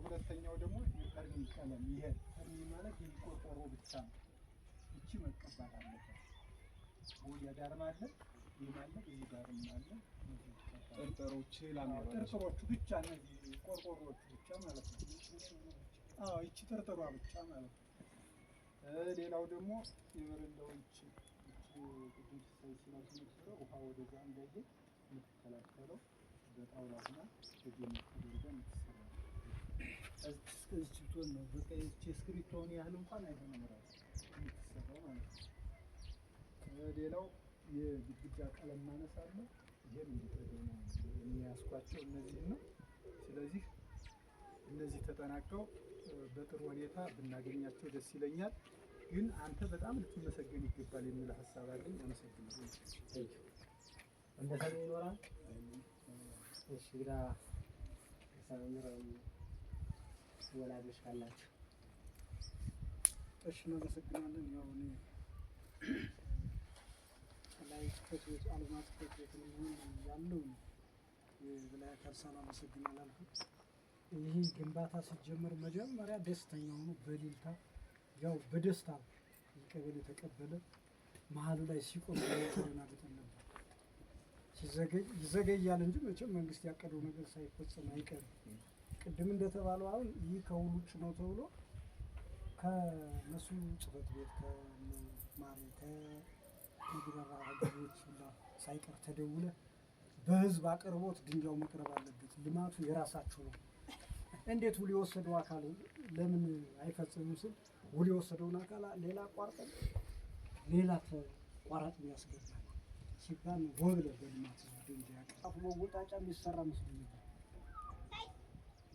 ሁለተኛው ደግሞ የፈርሚ ቀለም ይሄ ፈርሚ ማለት ቆርቆሮ ብቻ ነው። እቺ መቀባት አለበት። ወዲያ ዳርም አለ ይማለ እዚህ ዳርም አለ። ጥርጥሮቹ ጥርጥሮቹ ብቻ እነዚህ ቆርቆሮቹ ብቻ ማለት ነው። እቺ ጥርጥሯ ብቻ ማለት ነው። ሌላው ደግሞ የበረንዳው እቺ ቅዱስ ስለሚሰራው ውሃ ወደዛ እንዳይገኝ የምትከላከለው በጣውላ ሆና በጀመር ተደርጋ የምትሰራ እስክሪብቶን ነው። በቃ እቺ እስክሪብቶን ያህል እንኳን አይሆንም ራሱ የምትሰራው ማለት ነው። ሌላው የግድግዳ ቀለም ማነሳለሁ። ይሄን እንዲጠደሙ የሚያስኳቸው እነዚህ ነው። ስለዚህ እነዚህ ተጠናቀው በጥሩ ሁኔታ ብናገኛቸው ደስ ይለኛል። ግን አንተ በጣም ልትመሰገን ይገባል የሚል ሀሳብ አለኝ። አመሰግናለሁ። እንደሰው ይኖራል። እሺ ግራ ሰምራው ወላጆች ካላችሁ እሺ እናመሰግናለን። ያው እኔ ላይ ከዚህ አልማት ከዚህ ያለው የበላይ አካል ሰላም አመሰግናለሁ። ይሄ ግንባታ ሲጀመር መጀመሪያ ደስተኛ ሆኖ በሊልታ ያው በደስታ ይቀበል የተቀበለ መሀሉ ላይ ሲቆም ተወና በተነባ ይዘገያል እንጂ መቼም መንግስት ያቀደው ነገር ሳይፈጸም አይቀርም። ቅድም እንደተባለው አሁን ይህ ከውል ውጭ ነው ተብሎ ከነሱ ጽሕፈት ቤት ከማሪ ከሚግባራ አገሮች ሁላ ሳይቀር ተደውለ በህዝብ አቅርቦት ድንጋዩ መቅረብ አለበት። ልማቱ የራሳችሁ ነው። እንዴት ውል የወሰደው አካል ለምን አይፈጽምም ስል ውል የወሰደውን አካል ሌላ አቋርጠን ሌላ ተቋራጭ ያስገባል ሲባል ነው ወብለ በልማት ድንጋይ ያቀርቡ መወጣጫ የሚሰራ መስሎኝ ነበር።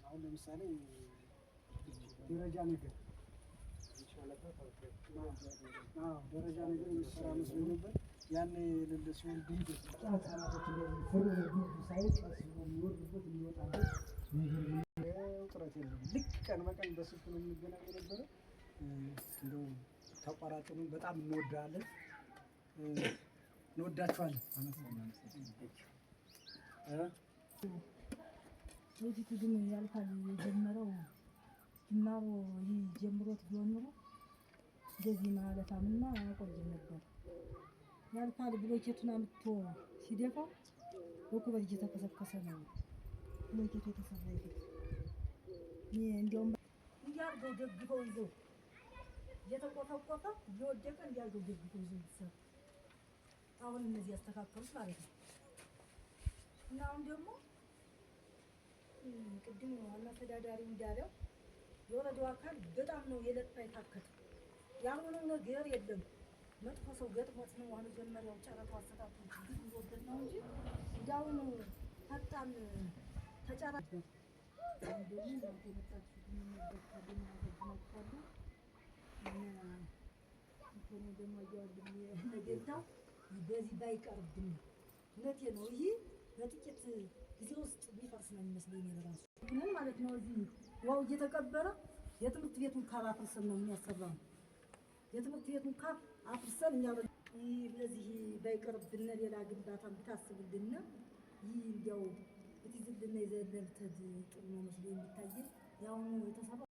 አሁን ለምሳሌ ደረጃ ነገር ደረጃ ነገር የሚሰራ መስሎኝ ነበር። ያን የሌለ ሲሆን ድንጋይ ህጻናቶች ሳይቀር የሚወርዱበት የሚወጣበት ጥረት የለም። ልክ ቀን በቀን በስልክ ነው የምንገናኝ ነበረ። እንደው ተቋራጭኑ በጣም እንወዳለን እንወዳችኋለን። ወዲቱ ግን ያልፋል የጀመረው ጅማሮ ይህ ጀምሮት ቢሆን ኖሮ እንደዚህ ማለታምና አያቆይም ነበር። ያልፋል ብሎኬቱን አምጥቶ ሲደፋው በኩበት እየተከሰከሰ ነው ብሎኬቱ የተሰራ ይሄ እንዲያውም እንዲያርገው ደግፈው ይዘው እየተቆፈቆፈ እየወደቀ እንዲያርገው ደግፈው ይዘው ይሰራ። አሁን እነዚህ ያስተካከሉት ማለት ነው። እና አሁን ደግሞ ቅድም ዋና ተዳዳሪ እንዳለው የወረዳው አካል በጣም ነው የለፋ የታከተ ያልሆነው ነገር የለም። መጥፎ ሰው ገጥሞት ነው አሁን ጀመረው ጨረታው አሰጣጡ ችግር ይዞበት ነው እንጂ እንዳሁን ፈጣን ተጨራጭ እንደምን ነው የመጣችሁት ምን ደካደኛ ተጀመረ እና ደግሞ ያወልኝ ነገርታው በዚህ ባይቀርብኝ እውነቴ ነው። ይሄ በጥቂት ጊዜ ውስጥ ቢፈርስ ነው የሚመስለኝ ለራሱ ምን ማለት ነው። እዚህ ዋው እየተቀበረ የትምህርት ቤቱን ካብ አፍርሰን ነው የሚያሰራው። የትምህርት ቤቱን ካብ አፍርሰን እኛ ይህ ለዚህ ባይቀርብን ሌላ ግንባታ ብታስብልን ይህ እንዲያው እትዝልና ይዘለልተድ ጥሩ ነው መስሎ የሚታየኝ ያው የተሰራ